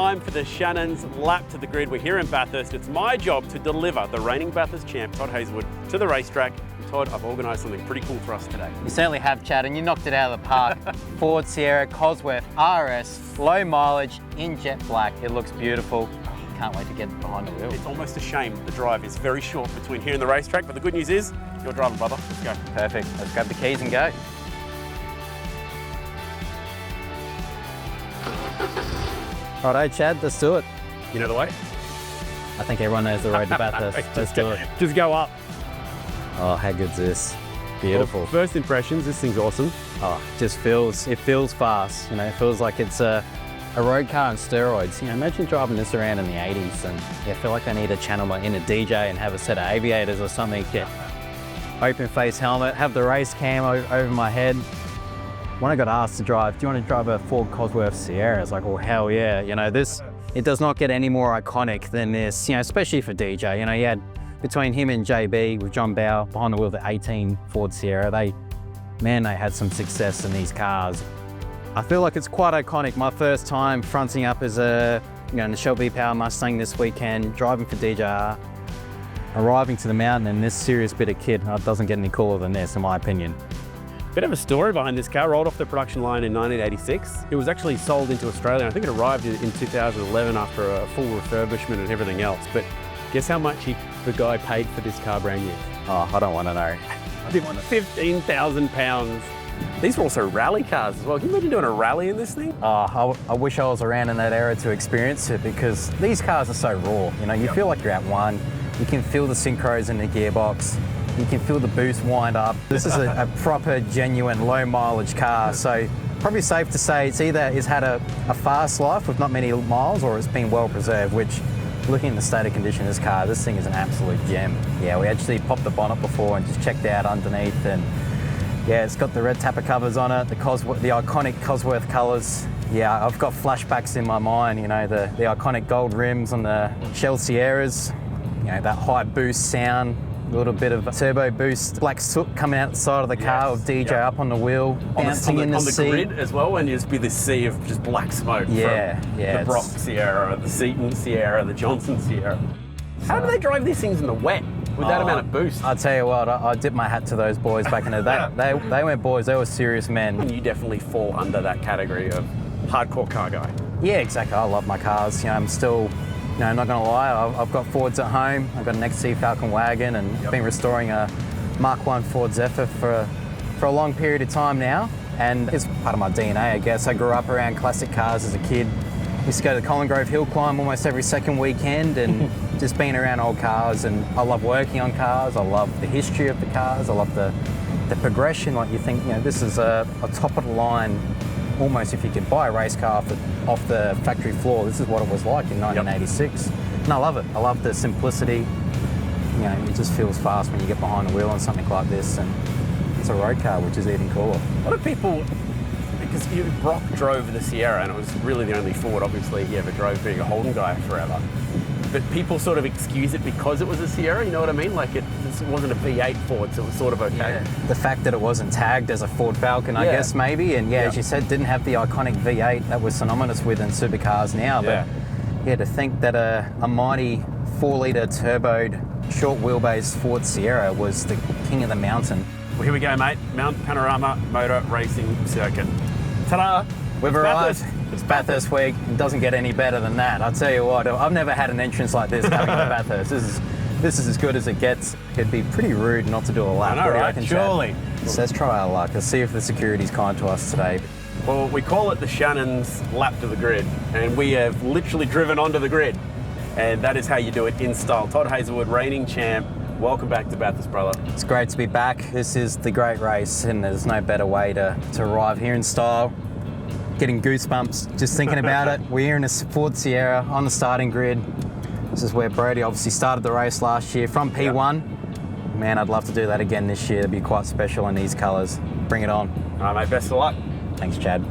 time for the Shannons lap to the grid. We're here in Bathurst. It's my job to deliver the reigning Bathurst champ, Todd Hazelwood, to the racetrack. And Todd, I've organised something pretty cool for us today. You certainly have, Chad, and you knocked it out of the park. Ford Sierra Cosworth RS, low mileage, in jet black. It looks beautiful. Can't wait to get behind the wheel. It's almost a shame the drive is very short between here and the racetrack, but the good news is, you're driving, brother. Let's go. Perfect. Let's grab the keys and go. Righto, Chad, let's do it. You know the way? I think everyone knows the road to Bathurst. Let's do it. Just go up. Oh, how good's this? Beautiful. Well, first impressions, this thing's awesome. Oh, it feels fast. You know, it feels like it's a road car on steroids. You know, imagine driving this around in the 80s and I feel like I need to channel my inner DJ and have a set of aviators or something. Get open face helmet, have the race cam over my head. When I got asked to drive, do you want to drive a Ford Cosworth Sierra? It's like, well, hell yeah. You know, it does not get any more iconic than this, you know, especially for DJ. You know, you had between him and JB with John Bow behind the wheel of the 18 Ford Sierra, they had some success in these cars. I feel like it's quite iconic. My first time fronting up as a, in the Shelby Power Mustang this weekend, driving for DJR, arriving to the mountain in this serious bit of kit. It doesn't get any cooler than this, in my opinion. Bit of a story behind this car. Rolled off the production line in 1986. It was actually sold into Australia. I think it arrived in 2011 after a full refurbishment and everything else. But guess how much the guy paid for this car brand new? Oh, I don't want to know. I think £15,000. These were also rally cars as well. Can you imagine doing a rally in this thing? Oh, I wish I was around in that era to experience it because these cars are so raw. You know, you feel like you're at one. You can feel the synchros in the gearbox. You can feel the boost wind up. This is a proper, genuine, low mileage car. So probably safe to say it's had a fast life with not many miles, or it's been well preserved, which looking at the state of condition of this car, this thing is an absolute gem. Yeah, we actually popped the bonnet before and just checked out underneath, and yeah, it's got the red Tapper covers on it, the iconic Cosworth colours. Yeah, I've got flashbacks in my mind, you know, the iconic gold rims on the Shell Sierras, you know, that high boost sound, a little bit of turbo boost, black soot coming out the side of the car with DJ up on the wheel, bouncing in the seat. On the grid as well, and you just be this sea of just black smoke from the Brock Sierra, the Seaton Sierra, the Johnson Sierra. How do they drive these things in the wet with that amount of boost? I'll tell you what, I dip my hat to those boys back in the day. They weren't boys, they were serious men. And you definitely fall under that category of hardcore car guy. Yeah, exactly. I love my cars. You know, I'm still, I'm not going to lie, I've got Fords at home. I've got an XC Falcon wagon and been restoring a Mark I Ford Zephyr for a long period of time now. And it's part of my DNA, I guess. I grew up around classic cars as a kid. Used to go to the Colin Grove Hill Climb almost every second weekend and just being around old cars. And I love working on cars. I love the history of the cars. I love the progression. Like you think, this is a top of the line. Almost if you could buy a race car off the factory floor, this is what it was like in 1986. And I love it. I love the simplicity. It just feels fast when you get behind the wheel on something like this, and it's a road car, which is even cooler. A lot of people, because Brock drove the Sierra, and it was really the only Ford, obviously, he ever drove, being a Holden guy forever. But people sort of excuse it because it was a Sierra, you know what I mean? Like it wasn't a V8 Ford, so it was sort of okay. Yeah. The fact that it wasn't tagged as a Ford Falcon, I guess, maybe. And as you said, didn't have the iconic V8 that we're synonymous with in supercars now. But to think that a mighty 4-litre turboed, short wheelbase Ford Sierra was the king of the mountain. Well, here we go, mate. Mount Panorama Motor Racing Circuit. Ta-da! We've arrived. It's Bathurst week. It doesn't get any better than that. I'll tell you what, I've never had an entrance like this coming to Bathurst. This is as good as it gets. It'd be pretty rude not to do a lap. I know, right? Surely. So let's try our luck. Let's see if the security's kind to us today. Well, we call it the Shannons lap to the grid, and we have literally driven onto the grid. And that is how you do it in style. Todd Hazelwood, reigning champ. Welcome back to Bathurst, brother. It's great to be back. This is the great race, and there's no better way to arrive here in style. Getting goosebumps just thinking about it. We're here in a Ford Sierra on the starting grid. This is where Brody obviously started the race last year from P1. Man, I'd love to do that again this year. It'd be quite special in these colours. Bring it on. All right, mate, best of luck. Thanks, Chad.